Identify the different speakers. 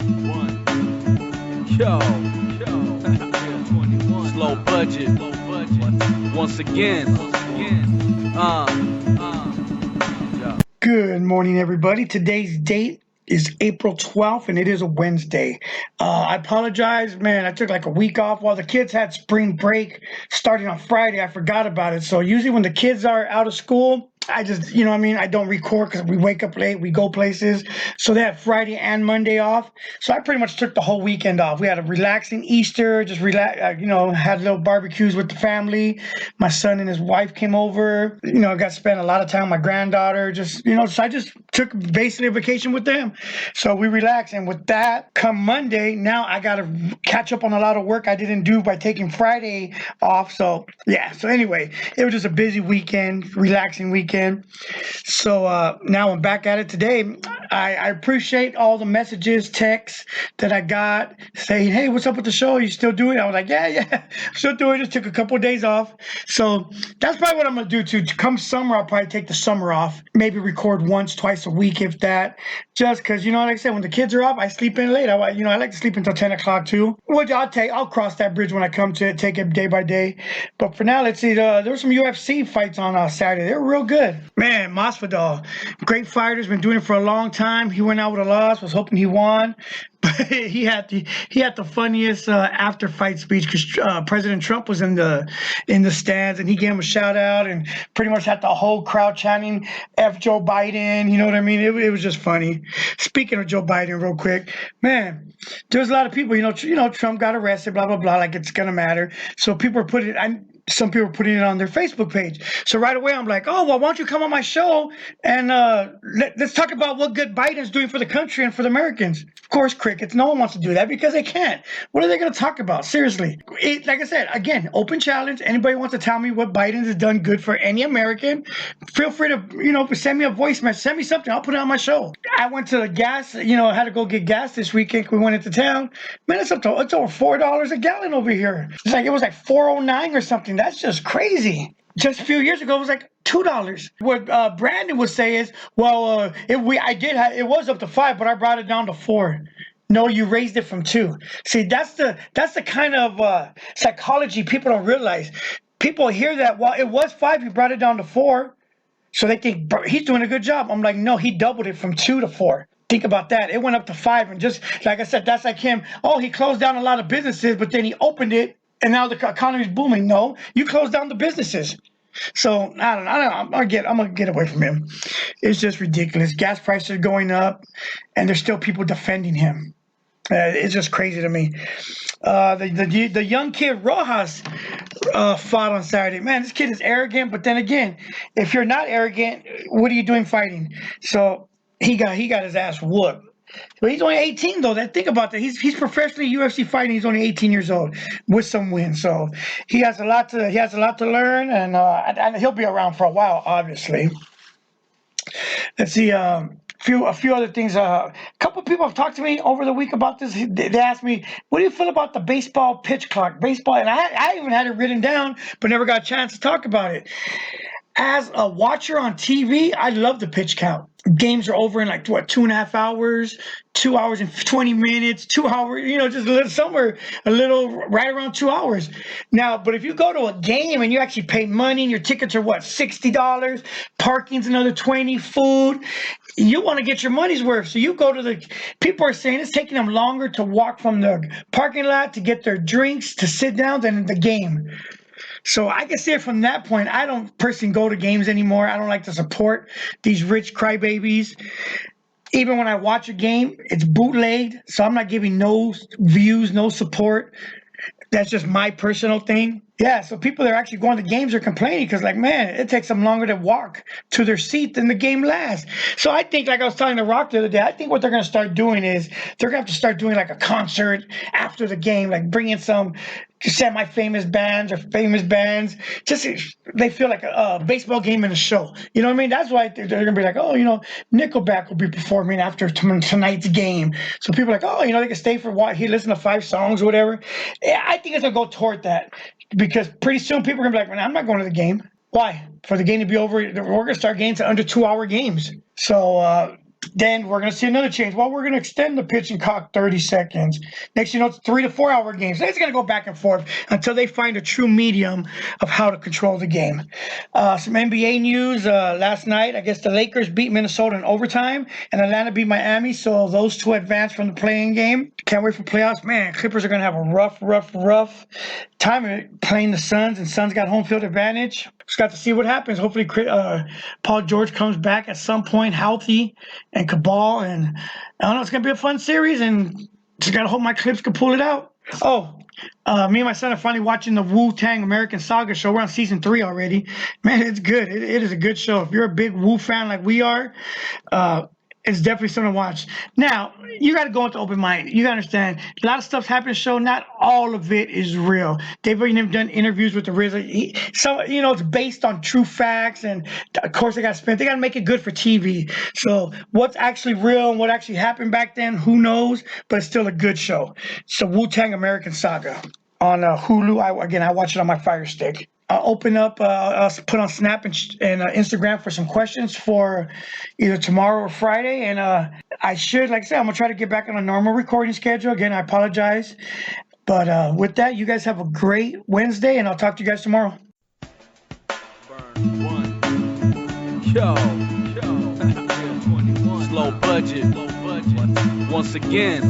Speaker 1: Yo, slow budget. Once again.
Speaker 2: Good morning, everybody. Today's date is April 12th, and it is a Wednesday. I apologize, man. I took like a week off while the kids had spring break starting on Friday. I forgot about it. So usually when the kids are out of school, I just, I don't record because we wake up late, we go places. So they had Friday and Monday off. So I pretty much took the whole weekend off. We had a relaxing Easter, just relax, had little barbecues with the family. My son and his wife came over. I got to spend a lot of time with my granddaughter. So I just took basically a vacation with them. So we relaxed. And with that, come Monday, now I got to catch up on a lot of work I didn't do by taking Friday off. So, yeah. So anyway, it was just a busy weekend, relaxing weekend. So now I'm back at it today. I appreciate all the messages, texts that I got saying, hey, what's up with the show? You still doing it? I was like, yeah, still doing it. Just took a couple of days off. So that's probably what I'm going to do too. Come summer, I'll probably take the summer off. Maybe record once, twice a week, if that. Just because, like I said, when the kids are up, I sleep in late. I like to sleep until 10 o'clock too. Which I'll cross that bridge when I come to it, take it day by day. But for now, let's see. There were some UFC fights on Saturday. They were real good. Man, Masvidal, great fighter, has been doing it for a long time. He went out with a loss, was hoping he won. But he had the funniest after fight speech because President Trump was in the stands and he gave him a shout out and pretty much had the whole crowd chanting F Joe Biden. You know what I mean? It was just funny. Speaking of Joe Biden, real quick, man, there's a lot of people. Trump got arrested, blah blah blah. Like it's gonna matter. So people are putting. Some people are putting it on their Facebook page. So right away, I'm like, oh, well, why don't you come on my show and let's talk about what good Biden's doing for the country and for the Americans. Of course, crickets. No one wants to do that because they can't. What are they going to talk about? Seriously. Like I said, again, open challenge. Anybody wants to tell me what Biden has done good for any American, feel free to, send me a voice message. Send me something. I'll put it on my show. I went to the gas, I had to go get gas this weekend. We went into town. Man, it's over $4 a gallon over here. It was like $4.09 or something. That's just crazy. Just a few years ago, it was like $2. What Brandon would say is, well, it was up to $5, but I brought it down to $4. No, you raised it from $2. See, that's the kind of psychology people don't realize. People hear that, well, it was $5, you brought it down to $4, so they think he's doing a good job. I'm like, no, he doubled it from $2 to $4. Think about that. It went up to $5, and just like I said, that's like him. Oh, he closed down a lot of businesses, but then he opened it. And now the economy's booming. No, you close down the businesses. So I don't know. I'm gonna get away from him. It's just ridiculous. Gas prices are going up, and there's still people defending him. It's just crazy to me. The young kid Rojas fought on Saturday. Man, this kid is arrogant. But then again, if you're not arrogant, what are you doing fighting? So he got his ass whooped. But he's only 18 though. Think about that. He's professionally UFC fighting. He's only 18 years old with some wins. So he has a lot to learn, and he'll be around for a while, obviously. Let's see. A few other things. A couple of people have talked to me over the week about this. They asked me, "What do you feel about the baseball pitch clock?" Baseball, and I even had it written down, but never got a chance to talk about it. As a watcher on TV, I love the pitch count. Games are over in 2.5 hours, 2 hours and 20 minutes, 2 hours, just somewhere a little right around 2 hours. Now, but if you go to a game and you actually pay money and your tickets are $60, parking's another 20, food, you want to get your money's worth. So you go to people are saying it's taking them longer to walk from the parking lot to get their drinks to sit down than the game. So I can see it from that point. I don't personally go to games anymore. I don't like to support these rich crybabies. Even when I watch a game, it's bootlegged. So I'm not giving no views, no support. That's just my personal thing. Yeah, so people that are actually going to games are complaining because, man, it takes them longer to walk to their seat than the game lasts. So I think, like I was telling The Rock the other day, I think what they're going to start doing is they're going to have to start doing a concert after the game, bringing some semi-famous bands or famous bands. Just they feel like a baseball game in a show. You know what I mean? That's why they're going to be like, oh, Nickelback will be performing after tonight's game. So people are like, oh, they can stay for what? He listened to 5 songs or whatever. Yeah, I think it's going to go toward that. Because pretty soon people are going to be like, I'm not going to the game. Why? For the game to be over, we're going to start games to under 2 hour games. So Then we're going to see another change. Well, we're going to extend the pitch and clock 30 seconds. Next, you know, it's 3 to 4 hour games. It's going to go back and forth until they find a true medium of how to control the game. Some NBA news last night. I guess the Lakers beat Minnesota in overtime, and Atlanta beat Miami. So those two advanced from the playing game. Can't wait for playoffs. Man, Clippers are going to have a rough time playing the Suns, and Suns got home field advantage. Just got to see what happens. Hopefully, Paul George comes back at some point healthy and Cabal, and I don't know. It's gonna be a fun series, and just gotta hope my Clips can pull it out. Oh, me and my son are finally watching the Wu-Tang American Saga show. We're on season 3 already. Man, it's good. It is a good show. If you're a big Wu fan like we are, it's definitely something to watch. Now, you got to go into open mind. You got to understand, a lot of stuff's happening in the show. Not all of it is real. They've even done interviews with the RZA. So, you know, it's based on true facts. And, of course, they got to make it good for TV. So what's actually real and what actually happened back then, who knows? But it's still a good show. It's the Wu-Tang American Saga on Hulu. I watch it on my Fire Stick. I'll open up, I'll put on Snap and Instagram for some questions for either tomorrow or Friday. And I should, like I said, I'm going to try to get back on a normal recording schedule. Again, I apologize. But with that, you guys have a great Wednesday, and I'll talk to you guys tomorrow.
Speaker 1: Burn one. Yo. Slow budget. Once again.